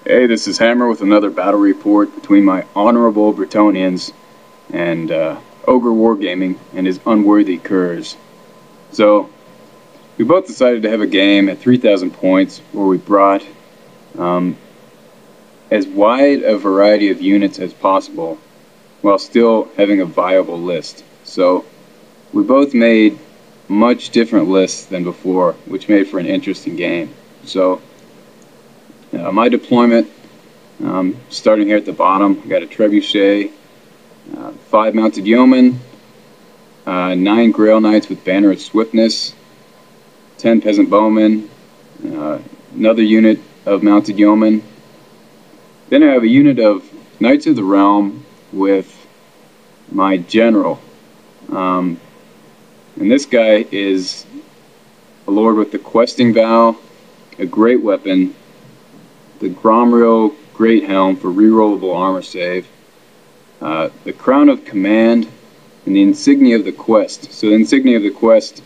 Hey, this is Hammer with another battle report between my honorable Bretonnians and Ogre Wargaming and his unworthy curs. So, we both decided to have a game at 3,000 points where we brought as wide a variety of units as possible while still having a viable list. So, we both made much different lists than before, which made for an interesting game. So, my deployment, starting here at the bottom, I got a Trebuchet, 5 Mounted Yeomen, 9 Grail Knights with Banner of Swiftness, 10 Peasant Bowmen, another unit of Mounted Yeomen. Then I have a unit of Knights of the Realm with my General. And this guy is a Lord with the Questing Vow, a great weapon, the Gromril Great Helm for rerollable armor save, the Crown of Command, and the Insignia of the Quest. So the Insignia of the Quest,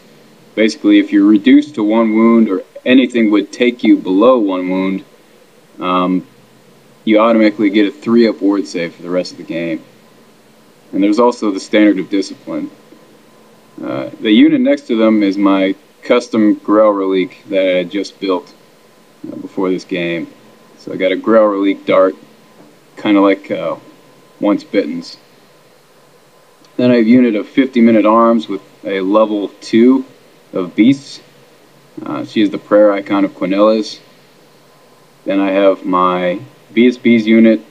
basically if you're reduced to 1 wound or anything would take you below 1 wound, you automatically get a 3-up ward save for the rest of the game. And there's also the Standard of Discipline. The unit next to them is my custom Grail Relique that I had just built before this game. So I got a Grail Relique dart, kind of like Once Bitten's. Then I have a unit of 50 minute arms with a level 2 of beasts. She is the prayer icon of Quinellas. Then I have my BSB's unit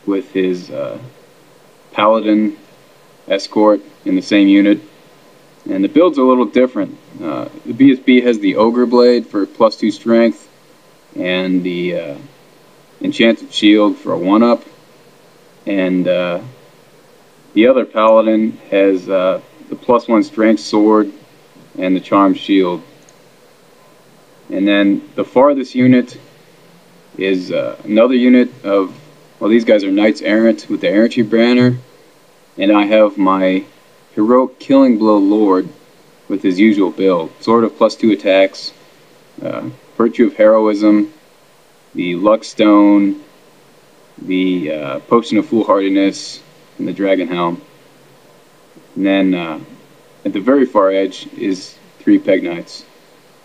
with his Paladin escort in the same unit. And the build's a little different. The BSB has the Ogre Blade for +2 strength and the Enchanted Shield for a 1-up. And the other Paladin has the +1 strength sword and the Charmed Shield. And then the farthest unit is another unit of, well, these guys are Knights Errant with the Errantry banner. And I have my Heroic Killing Blow Lord with his usual build. Sword of +2 attacks, Virtue of Heroism, the Luck Stone, the Potion of Foolhardiness, and the Dragon Helm. And then at the very far edge is 3 Peg Knights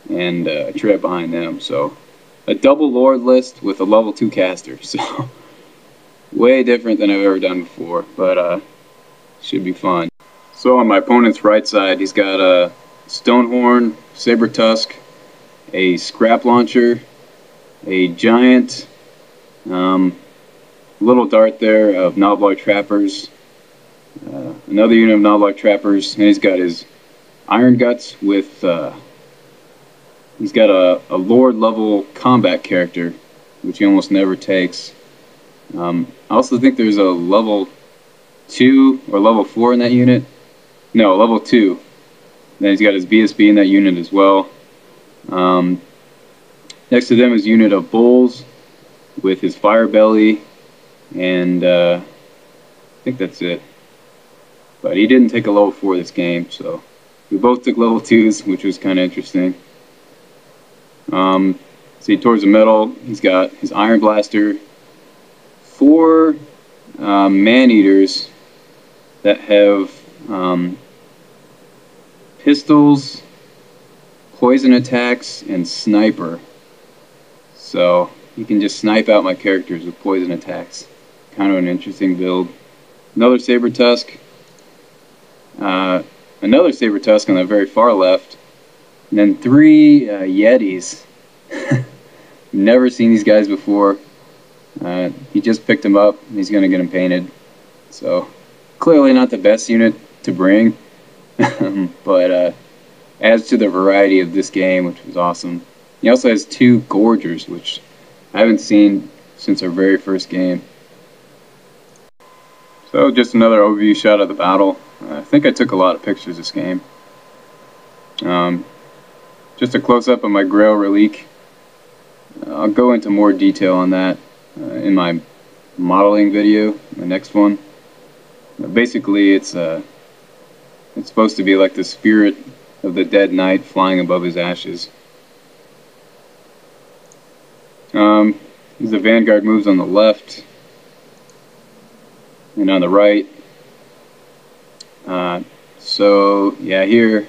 and a tread behind them. So a double Lord list with a level 2 caster. So way different than I've ever done before, but should be fun. So on my opponent's right side, he's got a Stonehorn, Saber Tusk, a Scrap Launcher, a Giant, little dart there of Knobloch Trappers, another unit of Knobloch Trappers, and he's got his Iron Guts with, he's got a Lord level combat character, which he almost never takes. I also think there's a level 2 or level 4 in that unit. No, level 2. Then he's got his BSB in that unit as well. Next to them is a unit of Bulls with his Fire Belly, and I think that's it. But he didn't take a level 4 this game, so we both took level 2s, which was kind of interesting. See, towards the middle, he's got his Iron Blaster, 4 Man-Eaters that have pistols, poison attacks, and sniper. So you can just snipe out my characters with poison attacks. Kind of an interesting build. Another Saber Tusk. Another Saber Tusk on the very far left. And then 3 Yetis. Never seen these guys before. He just picked them up. He's going to get them painted. So clearly not the best unit to bring. But adds to the variety of this game, which was awesome. He also has 2 Gorgers, which I haven't seen since our very first game. So just another overview shot of the battle. I think I took a lot of pictures this game. Just a close-up of my Grail Relique. I'll go into more detail on that in my modeling video, the next one. Basically, it's supposed to be like the spirit of the dead knight flying above his ashes. The vanguard moves on the left and on the right. So yeah, here,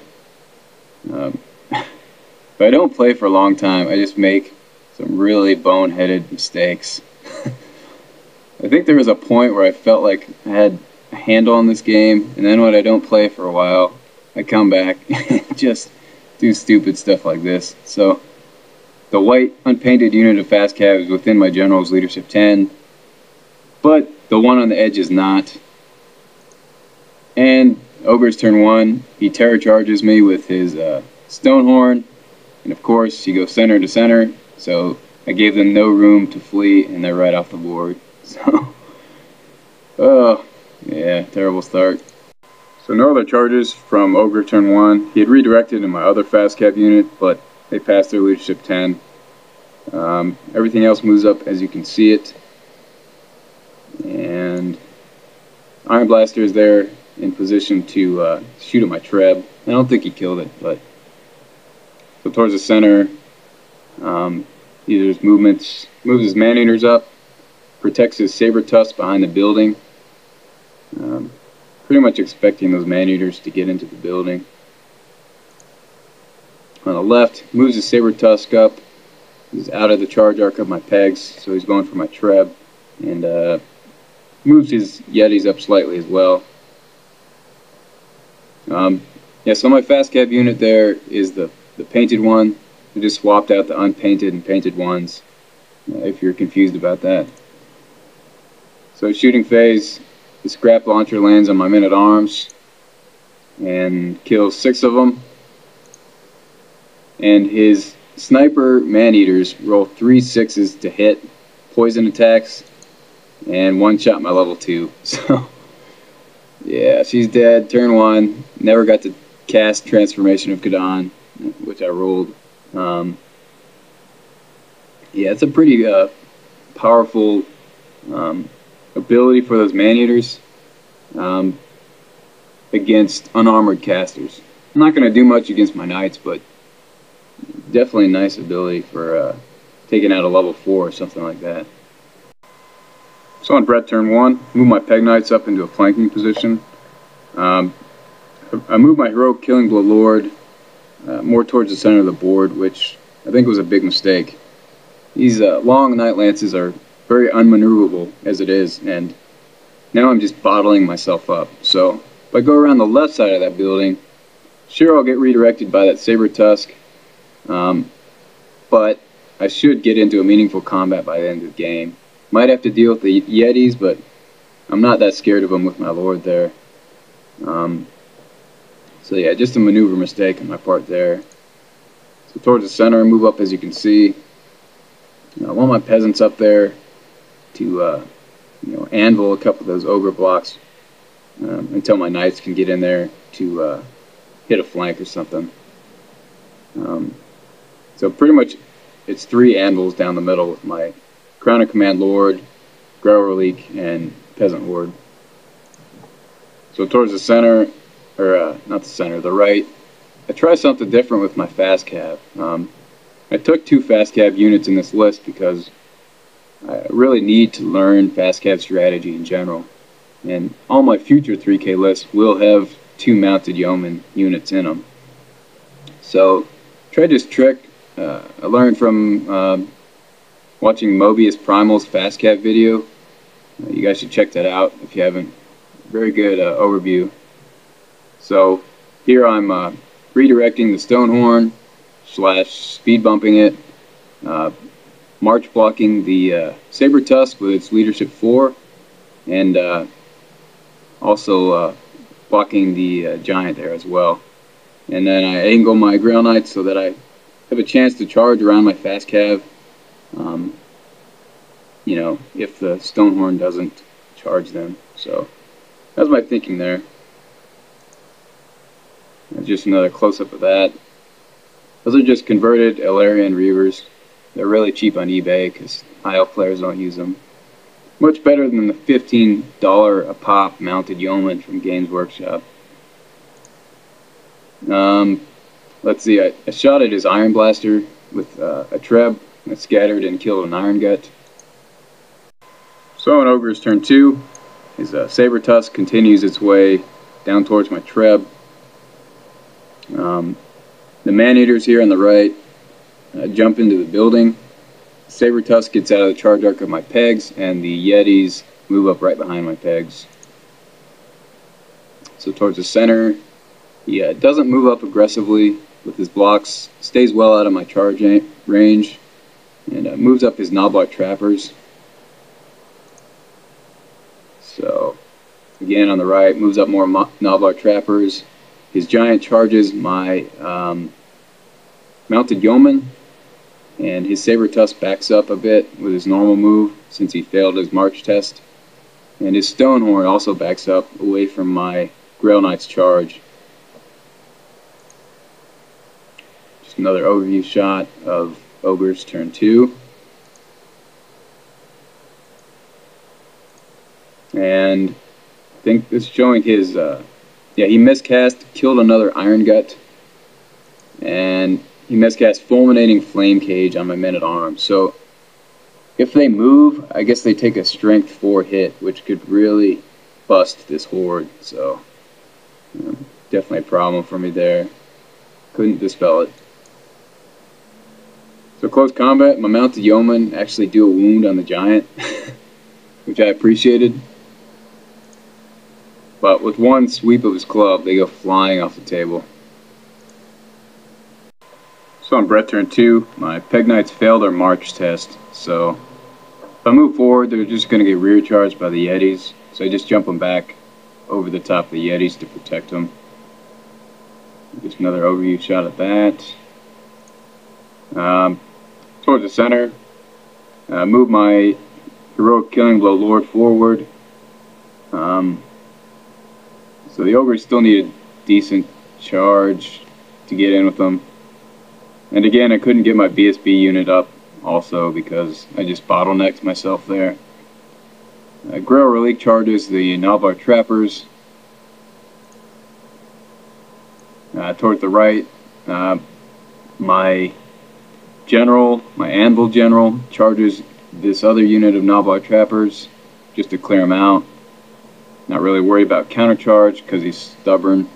if I don't play for a long time, I just make some really boneheaded mistakes. I think there was a point where I felt like I had a handle on this game, and then when I don't play for a while, I come back and just do stupid stuff like this. So the white unpainted unit of fast cav is within my general's leadership 10, but the one on the edge is not. And Ogres turn 1, he terror charges me with his Stonehorn, and of course he goes center to center, so I gave them no room to flee, and they're right off the board. So, oh, yeah, terrible start. So no other charges from Ogre turn 1. He had redirected in my other fast cav unit, but they passed their leadership 10. Everything else moves up as you can see it. And Iron Blaster is there in position to shoot at my Treb. I don't think he killed it, but so towards the center, either his movements, moves his man-eaters up, protects his saber tusk behind the building. Pretty much expecting those man-eaters to get into the building. On the left, moves his saber tusk up. He's out of the charge arc of my pegs, so he's going for my Treb, and moves his Yetis up slightly as well. Yeah, so my fast cav unit there is the painted one. I just swapped out the unpainted and painted ones, if you're confused about that. So shooting phase, the scrap launcher lands on my men-at-arms and kills 6 of them. And his sniper man-eaters roll 3 6s to hit, poison attacks, and one-shot my level 2. So, yeah, she's dead. Turn 1. Never got to cast Transformation of Kadan, which I rolled. Yeah, it's a pretty powerful ability for those man-eaters against unarmored casters. I'm not going to do much against my knights, but definitely a nice ability for taking out a level 4 or something like that. So on Brett turn 1, move my Peg Knights up into a flanking position. I move my Heroic Killing Blow Lord more towards the center of the board, which I think was a big mistake. These long Knight Lances are very unmaneuverable as it is, and now I'm just bottling myself up. So if I go around the left side of that building, sure, I'll get redirected by that Saber Tusk, but I should get into a meaningful combat by the end of the game. Might have to deal with the Yetis, but I'm not that scared of them with my Lord there. So yeah, just a maneuver mistake on my part there. So towards the center, move up as you can see. I want my peasants up there to anvil a couple of those ogre blocks until my knights can get in there to hit a flank or something. So pretty much it's 3 anvils down the middle with my Crown of Command Lord, Grell Relique, and Peasant Horde. So towards the center, or not the center, the right, I try something different with my fast cav. I took 2 fast cav units in this list because I really need to learn fast cav strategy in general. And all my future 3K lists will have 2 mounted yeoman units in them. So tried this trick. I learned from watching Mobius Primal's fast cav video. You guys should check that out if you haven't. Very good overview. So here I'm redirecting the Stonehorn / speed bumping it, march blocking the Saber Tusk with its leadership 4, and also blocking the Giant there as well. And then I angle my Grail Knights so that I have a chance to charge around my fast cav, if the Stonehorn doesn't charge them. So that's my thinking there. That's just another close-up of that. Those are just converted Elarian Reavers. They're really cheap on eBay because high elf players don't use them. Much better than the $15 a pop mounted yeoman from Games Workshop. Let's see, I shot at his Iron Blaster with a Treb that scattered and killed an Iron Gut. So on Ogre's turn 2, his Saber Tusk continues its way down towards my Treb. The Man-Eaters here on the right jump into the building. Saber Tusk gets out of the charge arc of my pegs, and the Yetis move up right behind my pegs. So towards the center, he doesn't move up aggressively with his blocks, stays well out of my charge range, and moves up his Knoblock Trappers. So again on the right, moves up more Knoblock Trappers. His Giant charges my Mounted Yeoman, and his Saber Tusk backs up a bit with his normal move since he failed his March test. And his Stonehorn also backs up away from my Grail Knight's charge. Just another overview shot of Ogre's turn 2. And I think this is showing his, he miscast, killed another Iron Gut, and he miscast Fulminating Flame Cage on my Men-at-Arms. So if they move, I guess they take a Strength 4 hit, which could really bust this horde. So definitely a problem for me there. Couldn't dispel it. So close combat, my Mounted Yeoman actually do a wound on the Giant, which I appreciated. But with one sweep of his club, they go flying off the table. So on Brett turn 2, my Peg Knights failed their March test, so if I move forward, they're just going to get rear charged by the Yetis, so I just jump them back over the top of the Yetis to protect them. Just another overview shot of that. Towards the center, move my Heroic Killing Blow Lord forward. So the Ogres still need a decent charge to get in with them. And again, I couldn't get my BSB unit up also because I just bottlenecked myself there. Grail Relic charges the Knoblock Trappers. Towards the right, my Anvil General charges this other unit of Knoblock Trappers just to clear them out. Not really worried about countercharge because he's stubborn.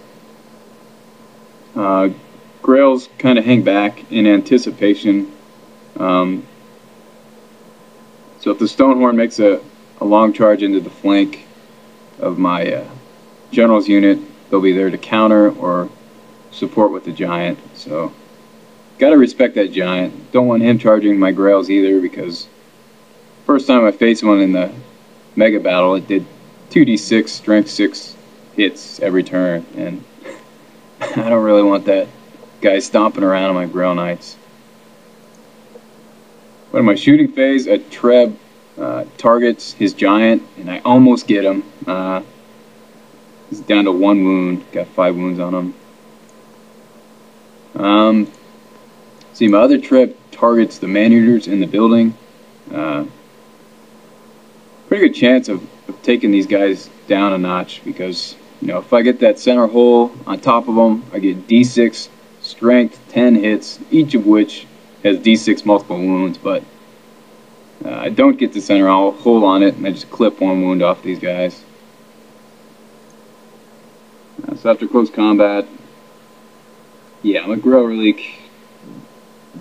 Grails kind of hang back in anticipation. So if the Stonehorn makes a long charge into the flank of my General's unit, they'll be there to counter or support with the Giant. So gotta respect that Giant. Don't want him charging my Grails either, because first time I faced one in the Mega Battle, it did 2d6 strength 6 hits every turn, and I don't really want that guy stomping around on my Grail Knights. But in my shooting phase, a Treb targets his Giant, and I almost get him. He's down to 1 wound, got 5 wounds on him. See, my other Treb targets the Man-Eaters in the building. Pretty good chance of taking these guys down a notch, because if I get that center hole on top of them, I get d6 strength 10 hits, each of which has d6 multiple wounds, but I don't get the center hole on it, and I just clip 1 wound off these guys. So after close combat, my Grail Relic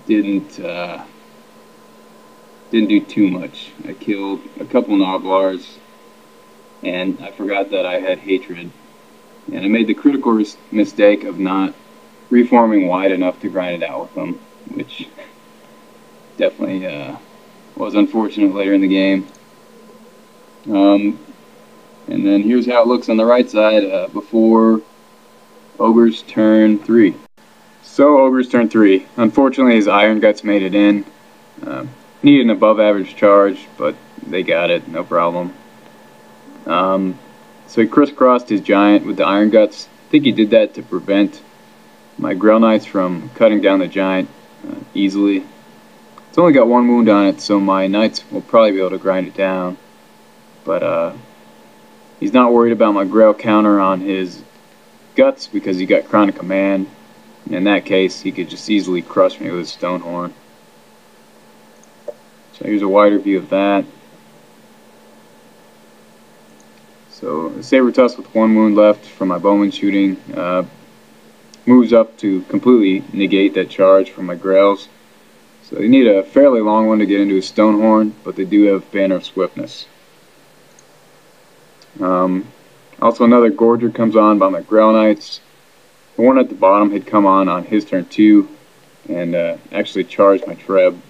didn't do too much. I killed a couple Noblars, and I forgot that I had Hatred. And I made the critical mistake of not reforming wide enough to grind it out with them, which definitely was unfortunate later in the game. And then here's how it looks on the right side before Ogre's turn 3. So Ogre's turn 3. Unfortunately, his Iron Guts made it in. Needed an above average charge, but they got it, no problem. So he crisscrossed his Giant with the Iron Guts. I think he did that to prevent my Grail Knights from cutting down the Giant easily. It's only got 1 wound on it, so my Knights will probably be able to grind it down. But he's not worried about my Grail counter on his Guts because he got Chronic Command. And in that case, he could just easily crush me with his Stonehorn. So here's a wider view of that. So a saber tusk with 1 wound left from my bowman shooting moves up to completely negate that charge from my grails. So you need a fairly long one to get into a Stonehorn, but they do have Banner of Swiftness. Also another Gorger comes on by my Grail Knights. The one at the bottom had come on his turn 2 and actually charged my Treb.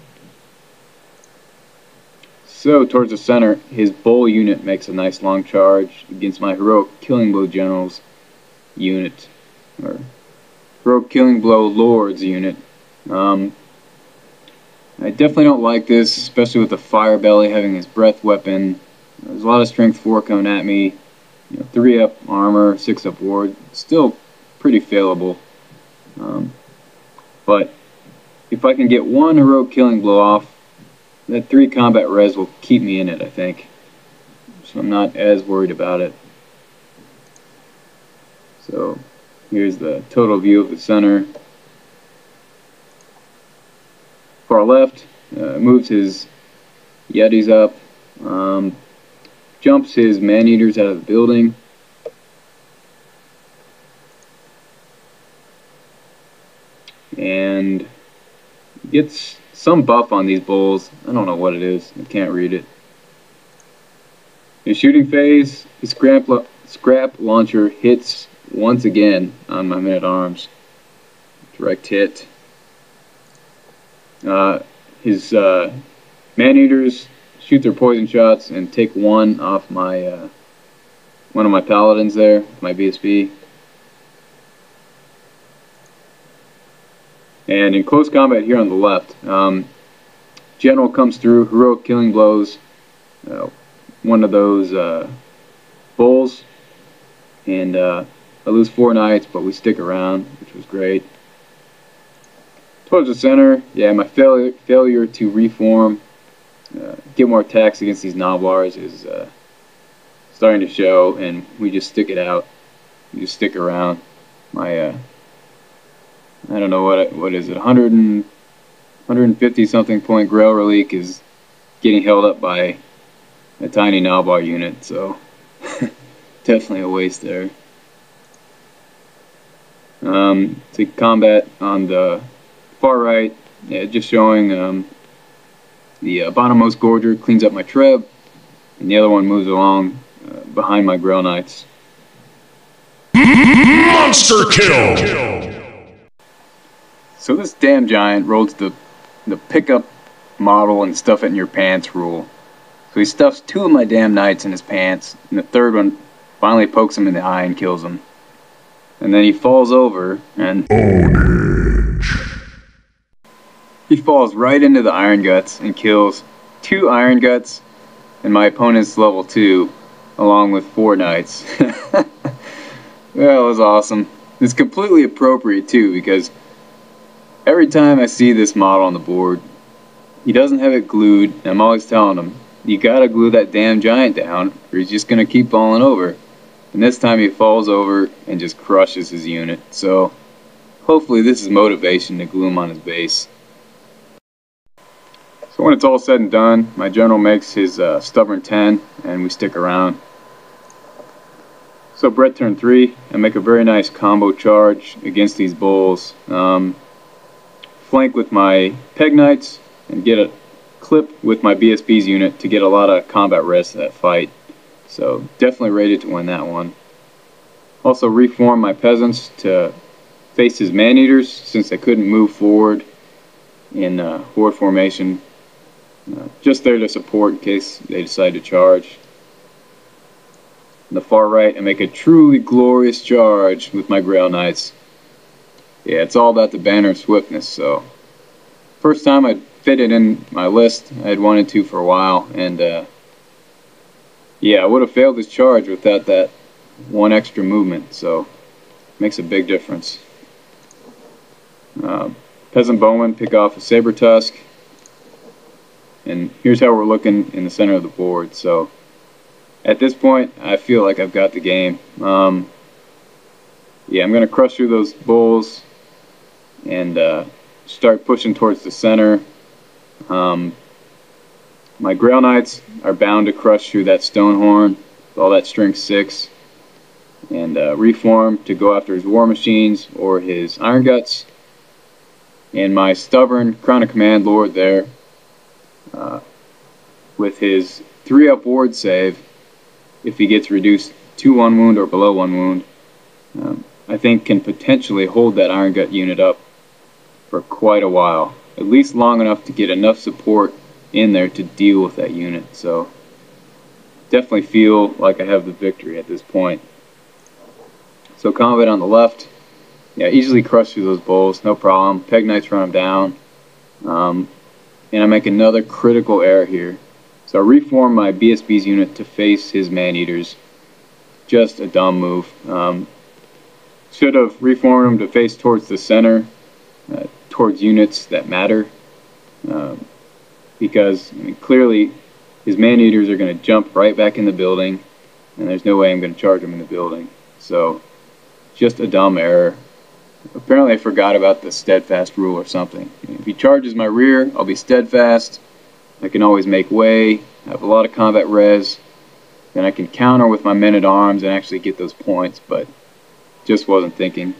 So towards the center, his Bull unit makes a nice long charge against my Heroic Killing Blow General's unit, or Heroic Killing Blow Lord's unit. I definitely don't like this, especially with the Fire Belly having his breath weapon. There's a lot of strength 4 coming at me. 3 up armor, 6 up ward. Still pretty failable. But if I can get 1 Heroic Killing Blow off, that 3 combat res will keep me in it, I think. So I'm not as worried about it. So here's the total view of the center. Far left, moves his Yetis up, jumps his Man-Eaters out of the building, and gets some buff on these bulls. I don't know what it is. I can't read it. In shooting phase, his scrap launcher hits once again on my men-at-arms. Direct hit. His Man-Eaters shoot their poison shots and take 1 off my one of my paladins there, my BSB. And in close combat here on the left, General comes through, Heroic Killing Blows one of those bulls, and I lose 4 knights, but we stick around, which was great. Towards the center, yeah, my failure to reform, get more attacks against these Noblars is starting to show, and we just stick it out. We just stick around. My I don't know what is it, 150 something point Grail Relique is getting held up by a tiny Nalbar unit, so definitely a waste there. To combat on the far right, yeah, just showing the bottommost Gorger cleans up my Treb, and the other one moves along behind my Grail Knights. Monster kill! So this damn giant rolls the pickup model and stuff it in your pants rule. So he stuffs 2 of my damn knights in his pants, and the third one finally pokes him in the eye and kills him. And then he falls over, and he falls right into the Iron Guts and kills 2 Iron Guts and my opponent's level 2, along with 4 knights. That was awesome. It's completely appropriate too, because every time I see this model on the board, he doesn't have it glued, and I'm always telling him, you gotta glue that damn giant down, or he's just gonna keep falling over. And this time he falls over and just crushes his unit. So hopefully this is motivation to glue him on his base. So when it's all said and done, my general makes his stubborn 10, and we stick around. So Brett turn 3, I make a very nice combo charge against these bulls. Flank with my Peg Knights and get a clip with my BSB's unit to get a lot of combat res to that fight. So definitely rated to win that one. Also reform my peasants to face his Man-Eaters since they couldn't move forward in horde formation. Just there to support in case they decide to charge. On the far right, I make a truly glorious charge with my Grail Knights. Yeah, it's all about the Banner of Swiftness, so first time I'd fit it in my list. I had wanted to for a while, and yeah, I would have failed this charge without that 1 extra movement, so makes a big difference. Peasant Bowman pick off a Saber Tusk, and here's how we're looking in the center of the board. So at this point, I feel like I've got the game. Yeah, I'm going to crush through those bulls and start pushing towards the center. My Grail Knights are bound to crush through that Stonehorn. all that strength 6, and reform to go after his war machines or his iron guts. And my stubborn Crown of Command Lord there, with his 3-up ward save, if he gets reduced to 1 wound or below 1 wound, I think can potentially hold that iron gut unit up for quite a while, at least long enough to get enough support in there to deal with that unit. So definitely feel like I have the victory at this point. So combat on the left, yeah, easily crush through those bulls, no problem. Peg Knights run them down, and I make another critical error here. So I reform my BSB's unit to face his man-eaters. Just a dumb move. Should have reformed him to face towards the center, towards units that matter, because I mean, clearly his man-eaters are going to jump right back in the building, and there's no way I'm going to charge them in the building. So just a dumb error. Apparently I forgot about the steadfast rule or something. If he charges my rear, I'll be steadfast. I can always make way, I have a lot of combat res, then I can counter with my men-at-arms and actually get those points, but just wasn't thinking.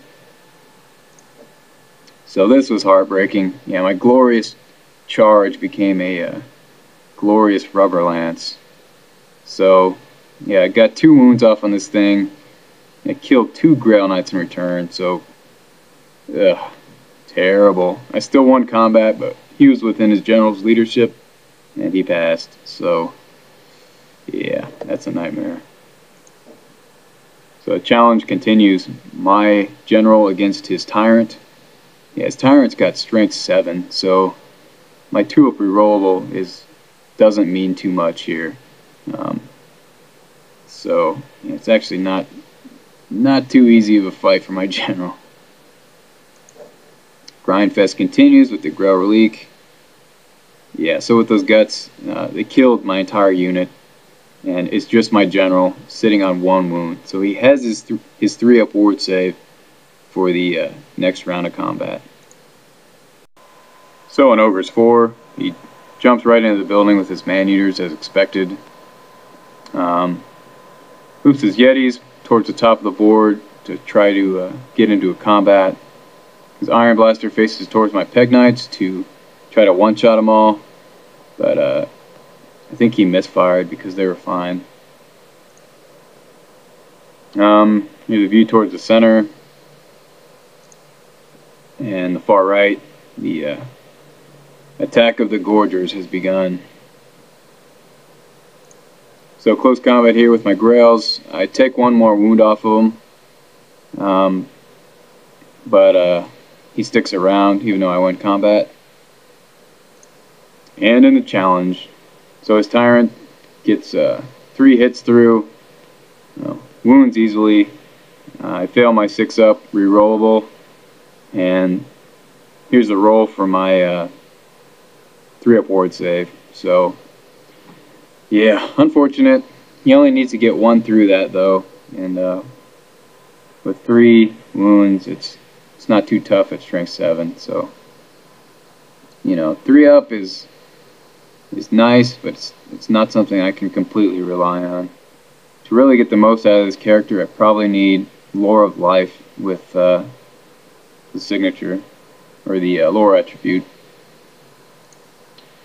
So this was heartbreaking. Yeah, my glorious charge became a glorious rubber lance. So yeah, I got 2 wounds off on this thing. I killed 2 Grail Knights in return, so terrible. I still won combat, but he was within his general's leadership, and he passed. So yeah, that's a nightmare. So the challenge continues. My general against his tyrant. Yeah, his tyrant's got strength 7, so my 2-up rerollable doesn't mean too much here. So yeah, it's actually not too easy of a fight for my general. Grindfest continues with the Grail Relique. Yeah, so with those guts, they killed my entire unit, and it's just my general sitting on 1 wound. So he has his 3-up ward save for the next round of combat. So in Ogres 4, he jumps right into the building with his man-eaters as expected. Moves his Yetis towards the top of the board to try to get into a combat. His Iron Blaster faces towards my Peg Knights to try to one-shot them all, but I think he misfired because they were fine. Here's a view towards the center, and the far right, the attack of the Gorgers has begun. So close combat here with my Grails. I take 1 more wound off of him, but he sticks around even though I win combat. And in the challenge, so his tyrant gets 3 hits through, wounds easily. I fail my 6-up rerollable, and here's the roll for my 3-up ward save. So yeah, unfortunate. He only needs to get 1 through that though, and with 3 wounds, it's not too tough at strength 7. So you know, 3-up is nice, but it's not something I can completely rely on. To really get the most out of this character, I probably need Lore of Life with the signature, or the lore attribute.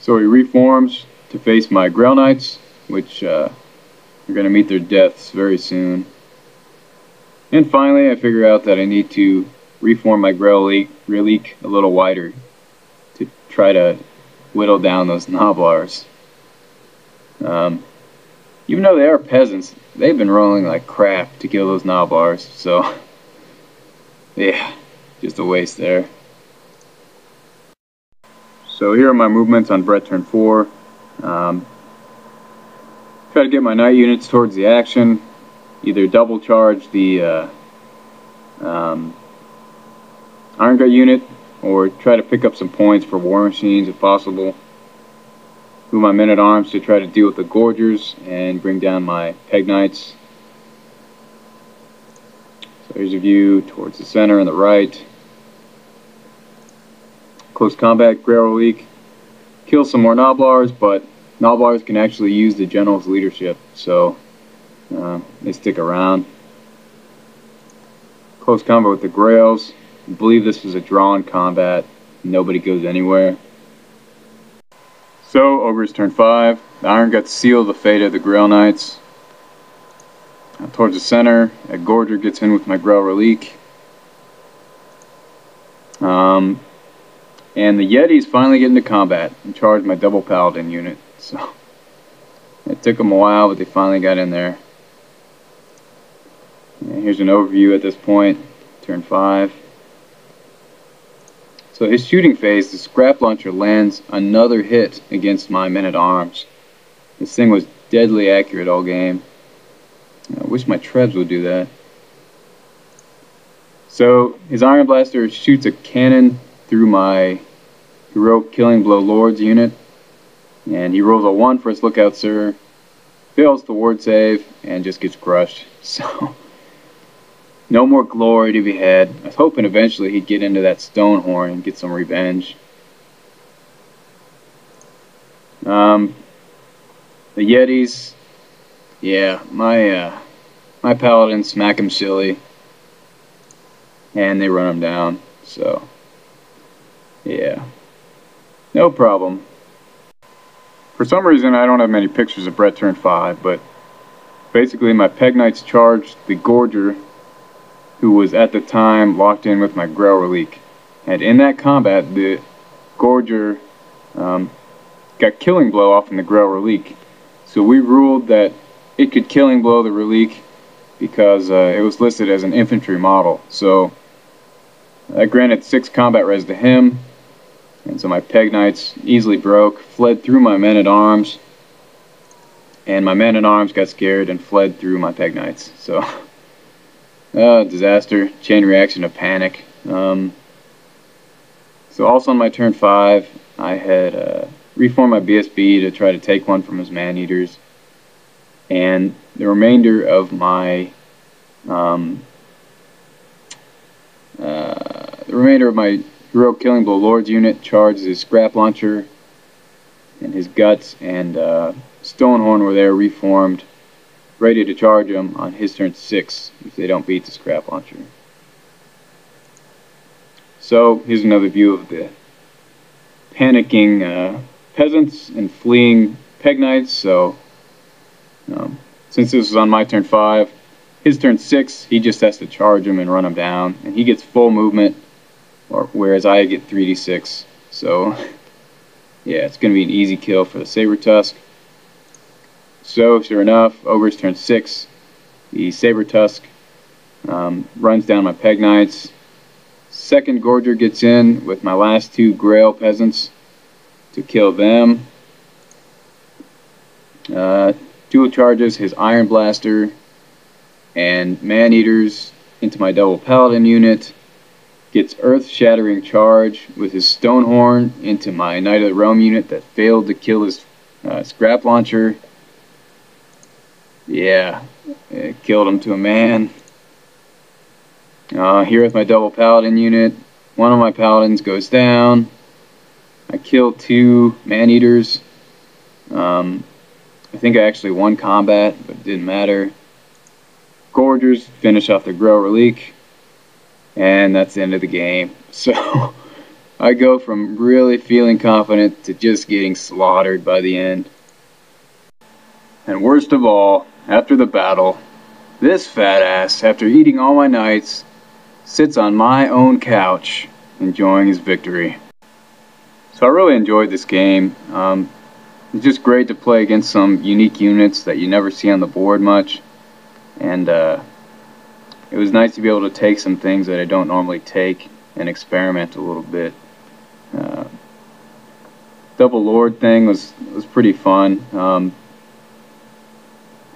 So he reforms to face my Grail Knights, which are going to meet their deaths very soon. And finally, I figure out that I need to reform my Grail Relique a little wider to try to whittle down those Gnoblars. Even though they are peasants, they've been rolling like crap to kill those Gnoblars, so yeah, just a waste there. So here are my movements on Bretonnia 4. Try to get my knight units towards the action, either double charge the Iron Gut unit, or try to pick up some points for war machines if possible. Move my men-at-arms to try to deal with the Gorgers and bring down my Peg Knights. So here's a view towards the center and the right. Close combat, Grail Relique. Kill some more Gnoblars, but Gnoblars can actually use the general's leadership, so They stick around. Close combat with the Grails. I believe this was a drawn combat. Nobody goes anywhere. So, Ogres turn 5. The Iron Guts seal the fate of the Grail Knights. Towards the center, a Gorger gets in with my Grail Relique. And the Yetis finally get into combat and charge my double Paladin unit. So, it took them a while, but they finally got in there. And here's an overview at this point, turn 5. So his shooting phase, the Scrap Launcher lands another hit against my Men-at-Arms. This thing was deadly accurate all game. I wish my Trebs would do that. So his Iron Blaster shoots a cannon through my Heroic Killing Blow Lord's unit. And he rolls a 1 for his Lookout Sir, fails the ward save, and just gets crushed. So, no more glory to be had. I was hoping eventually he'd get into that Stonehorn and get some revenge. The Yetis, yeah, my Paladins smack him silly, and they run him down. So, yeah, no problem. For some reason, I don't have many pictures of Brett turn 5, but basically my Peg Knights charged the Gorger, who was at the time locked in with my Grail Relique. And in that combat, the Gorger got Killing Blow off in the Grail Relique. So we ruled that it could Killing Blow the Relique because it was listed as an infantry model. So that granted 6 combat res to him. And so my Peg Knights easily broke, fled through my Men-at-Arms, and my Men-at-Arms got scared and fled through my Peg Knights. So, disaster, chain reaction of panic. So also on my turn 5, I had reformed my BSB to try to take one from his Man-Eaters, and the remainder of my Heroic Killing Blow Lord's unit charged his Scrap Launcher, and his Guts and Stonehorn were there reformed, ready to charge him on his turn 6 if they don't beat the Scrap Launcher. So here's another view of the panicking peasants and fleeing Peg Knights. So since this was on my turn 5, his turn 6 he just has to charge him and run him down, and he gets full movement. Whereas I get 3d6, so yeah, it's going to be an easy kill for the Saber Tusk. So sure enough, Ogres turn 6, the Saber Tusk runs down my Peg Knights. Second Gorger gets in with my last 2 Grail Peasants to kill them. Dual charges his Iron Blaster and Man-Eaters into my double Paladin unit. Gets Earth-Shattering Charge with his Stonehorn into my Knight of the Realm unit that failed to kill his Scrap Launcher. Yeah, it killed him to a man. Here with my double Paladin unit, one of my Paladins goes down. I kill 2 Man-Eaters. I think I actually won combat, but it didn't matter. Gorgers finish off the Grail Relique. And that's the end of the game. So I go from really feeling confident to just getting slaughtered by the end. And worst of all, after the battle, this fat ass, after eating all my knights, sits on my own couch enjoying his victory. So I really enjoyed this game. It's just great to play against some unique units that you never see on the board much. And it was nice to be able to take some things that I don't normally take and experiment a little bit. Double Lord thing was pretty fun.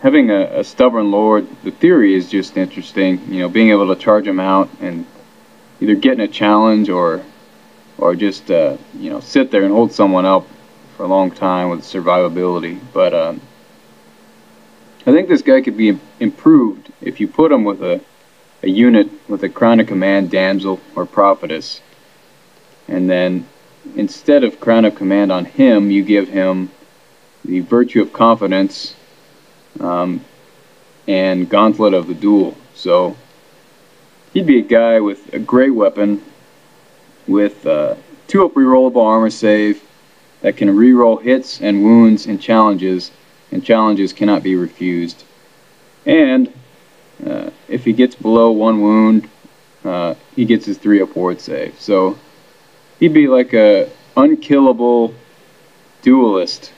Having a stubborn Lord, the theory is just interesting. You know, being able to charge him out and either getting a challenge or just you know, sit there and hold someone up for a long time with survivability. But I think this guy could be improved if you put him with a unit with a Crown of Command Damsel or Prophetess, and then instead of Crown of Command on him, you give him the Virtue of Confidence, and then instead of Crown of Command on him, you give him the Virtue of Confidence, and then instead of Crown of Command on him, you give him the Virtue of Confidence, and Gauntlet of the Duel. So he'd be a guy with a great weapon, with 2-up rerollable armor save that can reroll hits and wounds and challenges cannot be refused. And if he gets below 1 wound, he gets his 3-up ward save. So he'd be like a unkillable duelist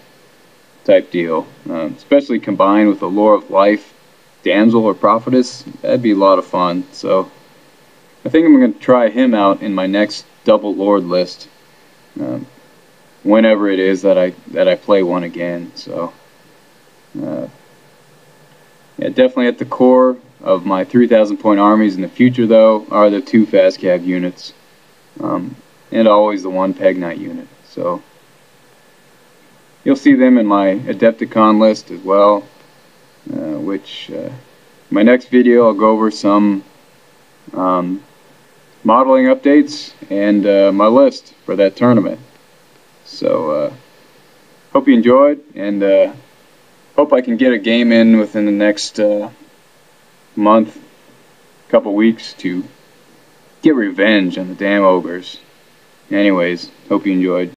type deal, especially combined with the Lore of Life, Damsel, or Prophetess. That'd be a lot of fun. So I think I'm going to try him out in my next double Lord list, whenever it is that I play one again. So yeah, definitely at the core of my 3,000 point armies in the future, though, are the 2 fast cav units, and always the 1 Peg Knight unit. So you'll see them in my Adepticon list as well, which my next video I'll go over some modeling updates and my list for that tournament. So hope you enjoyed, and hope I can get a game in within the next month, couple weeks, to get revenge on the damn Ogres. Anyways, hope you enjoyed.